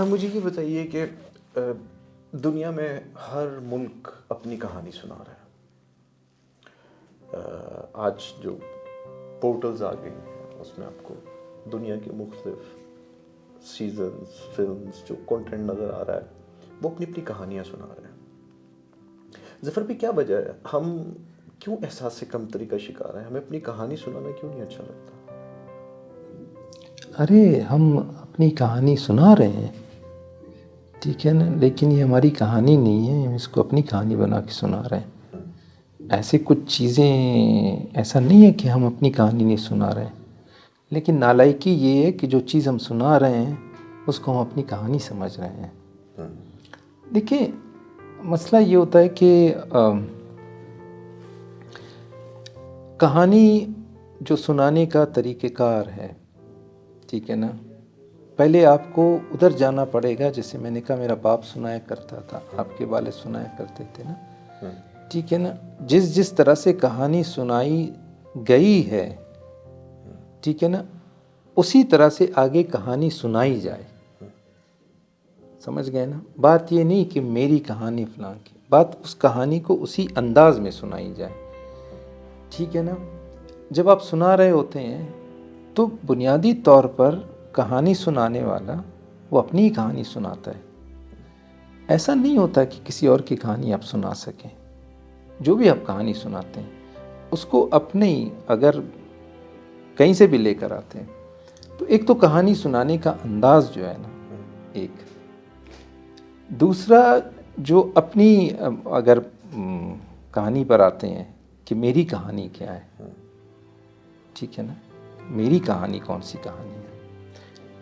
مجھے یہ بتائیے کہ دنیا میں ہر ملک اپنی کہانی سنا رہا ہے. آج جو پورٹلز آ گئی ہیں اس میں آپ کو دنیا کے مختلف سیزنز، فلمز، جو کنٹینٹ نظر آ رہا ہے وہ اپنی اپنی کہانیاں سنا رہے ہیں. ظفر بھی کیا وجہ ہے؟ ہم کیوں احساس کمتری کا شکار ہیں؟ ہمیں اپنی کہانی سنانا کیوں نہیں اچھا لگتا؟ ارے ہم اپنی کہانی سنا رہے ہیں، ٹھیک ہے نا، لیکن یہ ہماری کہانی نہیں ہے، ہم اس کو اپنی کہانی بنا کے سنا رہے ہیں. ایسے کچھ چیزیں، ایسا نہیں ہے کہ ہم اپنی کہانی نہیں سنا رہے ہیں، لیکن نالائکی یہ ہے کہ جو چیز ہم سنا رہے ہیں اس کو ہم اپنی کہانی سمجھ رہے ہیں. دیکھیں، مسئلہ یہ ہوتا ہے کہ کہانی جو سنانے کا طریقہ کار ہے، ٹھیک ہے نا، پہلے آپ کو ادھر جانا پڑے گا. جیسے میں نے کہا میرا باپ سنایا کرتا تھا، آپ کے والد سنایا کرتے تھے نا، ٹھیک ہے نا. جس طرح سے کہانی سنائی گئی ہے، ٹھیک ہے نا، اسی طرح سے آگے کہانی سنائی جائے. سمجھ گئے نا؟ بات یہ نہیں کہ میری کہانی فلاں کی، بات اس کہانی کو اسی انداز میں سنائی جائے. ٹھیک ہے نا. جب آپ سنا رہے ہوتے ہیں تو بنیادی طور پر کہانی سنانے والا وہ اپنی ہی کہانی سناتا ہے. ایسا نہیں ہوتا کہ کسی اور کی کہانی آپ سنا سکیں. جو بھی آپ کہانی سناتے ہیں اس کو اپنے ہی، اگر کہیں سے بھی لے کر آتے ہیں، تو ایک تو کہانی سنانے کا انداز جو ہے نا، ایک دوسرا جو اپنی، اگر کہانی پر آتے ہیں کہ میری کہانی کیا ہے، ٹھیک ہے نا، میری کہانی کون سی کہانی ہے.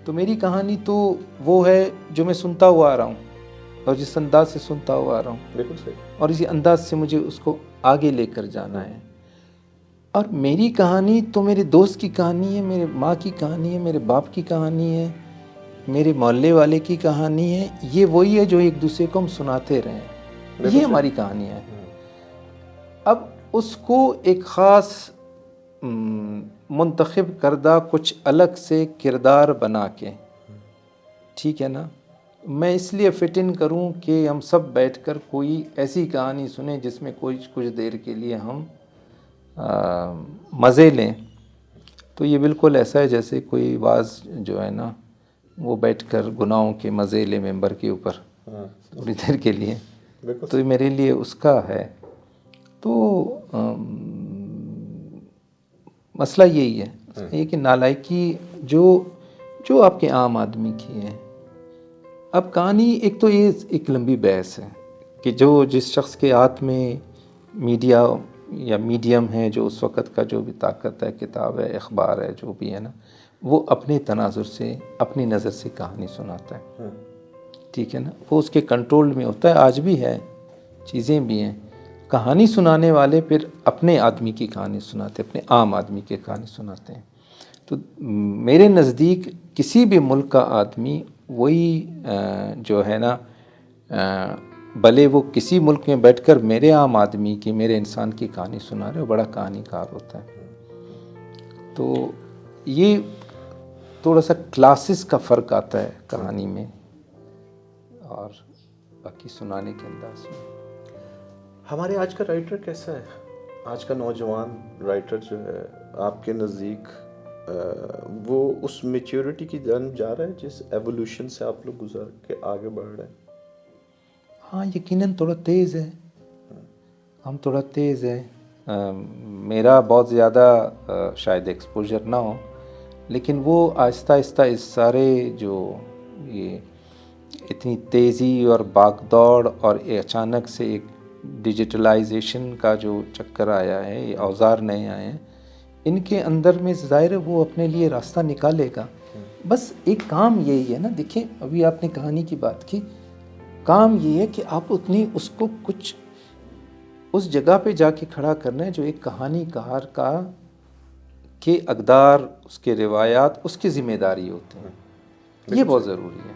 تو میری کہانی تو وہ ہے جو میں سنتا ہوا آ رہا ہوں اور جس انداز سے سنتا ہوا آ رہا ہوں، بالکل صحیح. اور اسی انداز سے مجھے اس کو آگے لے کر جانا ہے. اور میری کہانی تو میرے دوست کی کہانی ہے، میرے ماں کی کہانی ہے، میرے باپ کی کہانی ہے، میرے محلے والے کی کہانی ہے. یہ وہی ہے جو ایک دوسرے کو ہم سناتے رہے ہیں. یہ ہماری کہانی ہے. اب اس کو ایک خاص منتخب کردہ کچھ الگ سے کردار بنا کے، ٹھیک ہے نا، میں اس لیے فٹ ان کروں کہ ہم سب بیٹھ کر کوئی ایسی کہانی سنیں جس میں کچھ دیر کے لیے ہم مزے لیں. تو یہ بالکل ایسا ہے جیسے کوئی واعظ جو ہے نا وہ بیٹھ کر گناہوں کے مزے لے ممبر کے اوپر تھوڑی دیر کے لیے. تو میرے لیے اس کا ہے. تو مسئلہ یہی ہے، یہ کہ نالائکی جو آپ کے عام آدمی کی ہے. اب کہانی ایک تو یہ ایک لمبی بحث ہے کہ جس شخص کے ہاتھ میں میڈیا یا میڈیم ہے، جو اس وقت کا جو بھی طاقت ہے، کتاب ہے، اخبار ہے، جو بھی ہے نا، وہ اپنے تناظر سے، اپنی نظر سے کہانی سناتا ہے. ٹھیک ہے نا، وہ اس کے کنٹرول میں ہوتا ہے. آج بھی ہے، چیزیں بھی ہیں. کہانی سنانے والے پھر اپنے آدمی کی کہانی سناتے، اپنے عام آدمی کی کہانی سناتے ہیں. تو میرے نزدیک کسی بھی ملک کا آدمی وہی جو ہے نا، بھلے وہ کسی ملک میں بیٹھ کر میرے عام آدمی کی، میرے انسان کی کہانی سنا رہے، وہ بڑا کہانی کار ہوتا ہے. تو یہ تھوڑا سا کلاسز کا فرق آتا ہے کہانی میں اور باقی سنانے کے انداز میں. ہمارے آج کا رائٹر کیسا ہے؟ آج کا نوجوان رائٹر جو ہے آپ کے نزدیک وہ اس میچیورٹی کی جانب جا رہا ہے جس ایوولوشن سے آپ لوگ گزر کے آگے بڑھ رہے ہیں؟ ہاں، یقیناً تھوڑا تیز ہے. ہم تھوڑا تیز ہے. میرا بہت زیادہ شاید ایکسپوجر نہ ہو، لیکن وہ آہستہ آہستہ اس سارے جو یہ اتنی تیزی اور باغ دوڑ اور اچانک سے ایک ڈیجیٹلائزیشن کا جو چکر آیا ہے، یہ اوزار نئے آئے ہیں، ان کے اندر میں ظاہر ہے وہ اپنے لیے راستہ نکالے گا. بس ایک کام یہی ہے نا، دیکھیں ابھی آپ نے کہانی کی بات کی، کام یہ ہے کہ آپ اس کو کچھ اس جگہ پہ جا کے کھڑا کرنا ہے جو ایک کہانی کار کا کے اقدار، اس کے روایات، اس کی ذمہ داری ہوتے ہیں. یہ بہت ضروری ہے.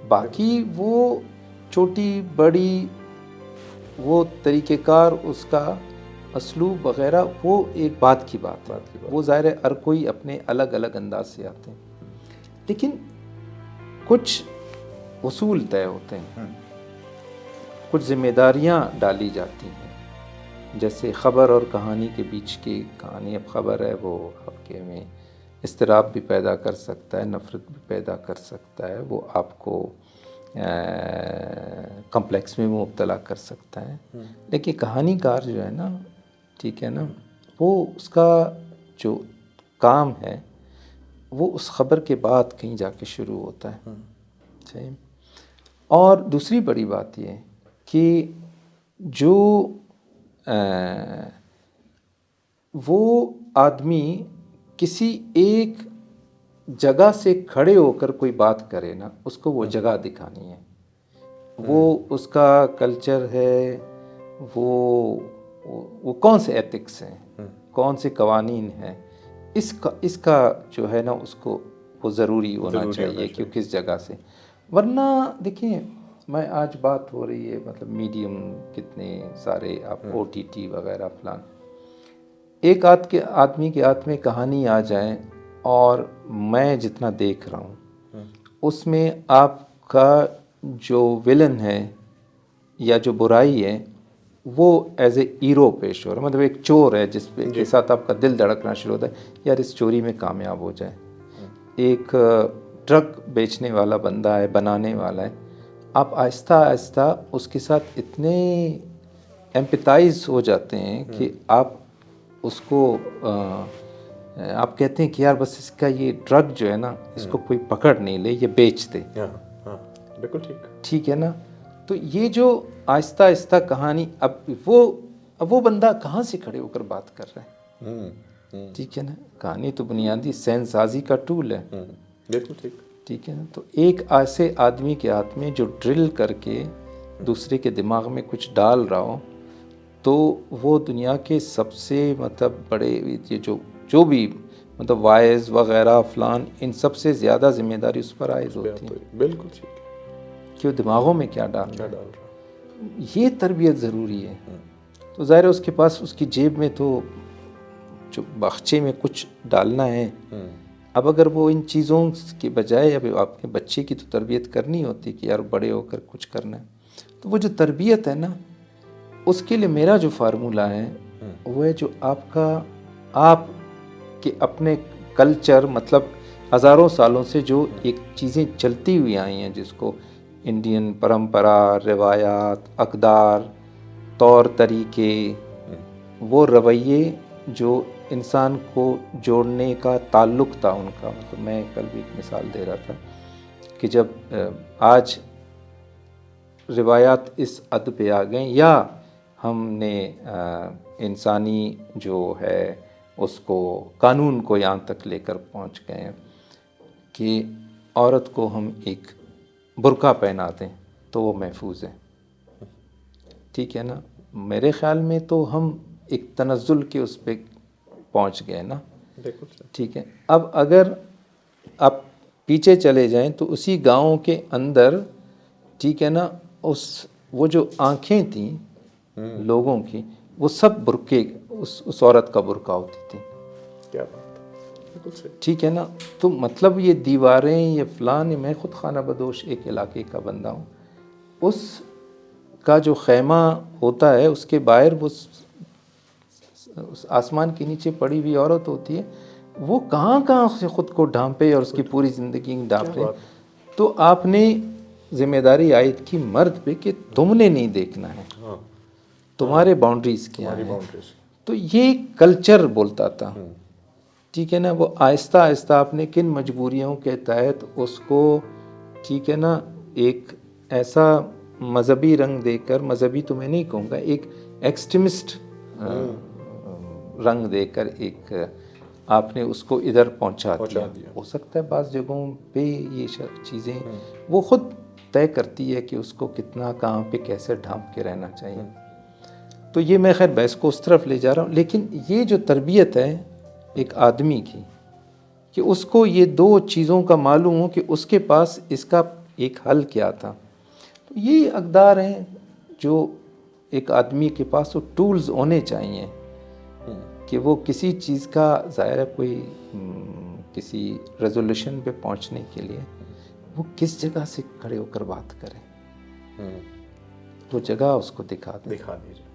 باقی وہ چھوٹی بڑی وہ طریقہ کار، اس کا اسلوب وغیرہ، وہ ایک بات کی بات ہے. وہ ظاہر ہے ہر کوئی اپنے الگ الگ انداز سے آتے ہیں. لیکن کچھ اصول طے ہوتے ہیں، کچھ ذمہ داریاں ڈالی جاتی ہیں. جیسے خبر اور کہانی کے بیچ کی کہانی، اب خبر ہے وہ آپ کے میں اضطراب بھی پیدا کر سکتا ہے، نفرت بھی پیدا کر سکتا ہے، وہ آپ کو کمپلیکس میں مبتلا کر سکتا ہے. لیکن کہانی کار جو ہے نا، ٹھیک ہے نا، وہ اس کا جو کام ہے وہ اس خبر کے بعد کہیں جا کے شروع ہوتا ہے. صحیح. اور دوسری بڑی بات یہ ہے کہ جو وہ آدمی کسی ایک جگہ سے کھڑے ہو کر کوئی بات کرے نا، اس کو وہ جگہ دکھانی ہے. وہ اس کا کلچر ہے، وہ کون سے ایتھکس ہیں، کون سے قوانین ہیں، اس کا جو ہے نا اس کو وہ ضروری ہونا چاہیے کہ کس جگہ سے. ورنہ دیکھیں، میں آج بات ہو رہی ہے مطلب میڈیم کتنے سارے، آپ او ٹی ٹی وغیرہ فلان، ایک آدمی کے ہاتھ میں کہانی آ جائے اور میں جتنا دیکھ رہا ہوں اس میں آپ کا جو ولن ہے یا جو برائی ہے وہ ایز اے ہیرو پیش ہو رہا ہے. مطلب ایک چور ہے جس پہ کے ساتھ آپ کا دل دھڑکنا شروع ہوتا ہے، یار اس چوری میں کامیاب ہو جائے. ایک ٹرک بیچنے والا بندہ ہے، بنانے والا ہے، آپ آہستہ آہستہ اس کے ساتھ اتنے ایمپیتائز ہو جاتے ہیں کہ آپ اس کو آپ کہتے ہیں کہ یار بس اس کا یہ ڈرگ جو ہے نا اس کو کوئی پکڑ نہیں لے، یہ بیچ دے. بالکل ٹھیک ہے نا. تو یہ جو آہستہ آہستہ کہانی، اب وہ بندہ کہاں سے کھڑے ہو کر بات کر رہا ہے. ٹھیک ہے نا. کہانی تو بنیادی سینس سازی کا ٹول ہے. بالکل ٹھیک ہے نا. تو ایک ایسے آدمی کے ہاتھ میں جو ڈرل کر کے دوسرے کے دماغ میں کچھ ڈال رہا ہو، تو وہ دنیا کے سب سے مطلب بڑے یہ جو بھی مطلب وائز وغیرہ فلان، ان سب سے زیادہ ذمہ داری اس پر عائد ہوتی ہے. بالکل کہ وہ دماغوں میں کیا ڈال رہا ہے. یہ تربیت ضروری ہے. تو ظاہر ہے اس کے پاس اس کی جیب میں تو جو باغچے میں کچھ ڈالنا ہے. اب اگر وہ ان چیزوں کے بجائے اب آپ کے بچے کی تو تربیت کرنی ہوتی کہ یار بڑے ہو کر کچھ کرنا ہے، تو وہ جو تربیت ہے نا، اس کے لیے میرا جو فارمولہ ہے وہ ہے جو آپ کے اپنے کلچر، مطلب ہزاروں سالوں سے جو ایک چیزیں چلتی ہوئی آئی ہیں، جس کو انڈین پرمپرا، روایات، اقدار، طور طریقے، وہ رویے جو انسان کو جوڑنے کا تعلق تھا ان کا. مطلب میں کل بھی ایک مثال دے رہا تھا کہ جب آج روایات اس حد پہ آ گئیں، یا ہم نے انسانی جو ہے اس کو قانون کو یہاں تک لے کر پہنچ گئے ہیں کہ عورت کو ہم ایک برقع پہنا دیں تو وہ محفوظ ہے. ٹھیک ہے نا. میرے خیال میں تو ہم ایک تنزل کے اس پہ پہنچ گئے نا. ٹھیک ہے. اب اگر آپ پیچھے چلے جائیں تو اسی گاؤں کے اندر، ٹھیک ہے نا، وہ جو آنکھیں تھیں لوگوں کی، وہ سب برقعے اس عورت کا برقع ہوتی تھی. کیا بات. ٹھیک ہے نا. تو مطلب یہ دیواریں، یہ فلان، میں خود خانہ بدوش ایک علاقے کا بندہ ہوں. اس کا جو خیمہ ہوتا ہے اس کے باہر وہ اس آسمان کے نیچے پڑی ہوئی عورت ہوتی ہے، وہ کہاں سے خود کو ڈھانپے اور اس کی پوری زندگی ڈھانپے. تو آپ نے ذمہ داری عائد کی مرد پہ کہ تم نے نہیں دیکھنا ہے، تمہارے باؤنڈریز کیا ہیں. تو یہ کلچر بولتا تھا. ٹھیک ہے نا. وہ آہستہ آہستہ آپ نے کن مجبوریوں کے تحت اس کو، ٹھیک ہے نا، ایک ایسا مذہبی رنگ دے کر، مذہبی تو میں نہیں کہوں گا، ایک ایکسٹریمسٹ رنگ دے کر ایک آپ نے اس کو ادھر پہنچا دیا. ہو سکتا ہے بعض جگہوں پہ یہ چیزیں وہ خود طے کرتی ہے کہ اس کو کتنا کہاں پہ کیسے ڈھانپ کے رہنا چاہیے. تو یہ میں خیر بحث کو اس طرف لے جا رہا ہوں. لیکن یہ جو تربیت ہے ایک آدمی کی، کہ اس کو یہ دو چیزوں کا معلوم ہو کہ اس کے پاس اس کا ایک حل کیا تھا. تو یہ اقدار ہیں جو ایک آدمی کے پاس وہ ٹولز ہونے چاہیے کہ وہ کسی چیز کا، ظاہر ہے کوئی کسی ریزولوشن پہ پہنچنے کے لیے وہ کس جگہ سے کھڑے ہو کر بات کریں، ہوں، وہ جگہ اس کو دکھا دیں. دکھا دیجیے.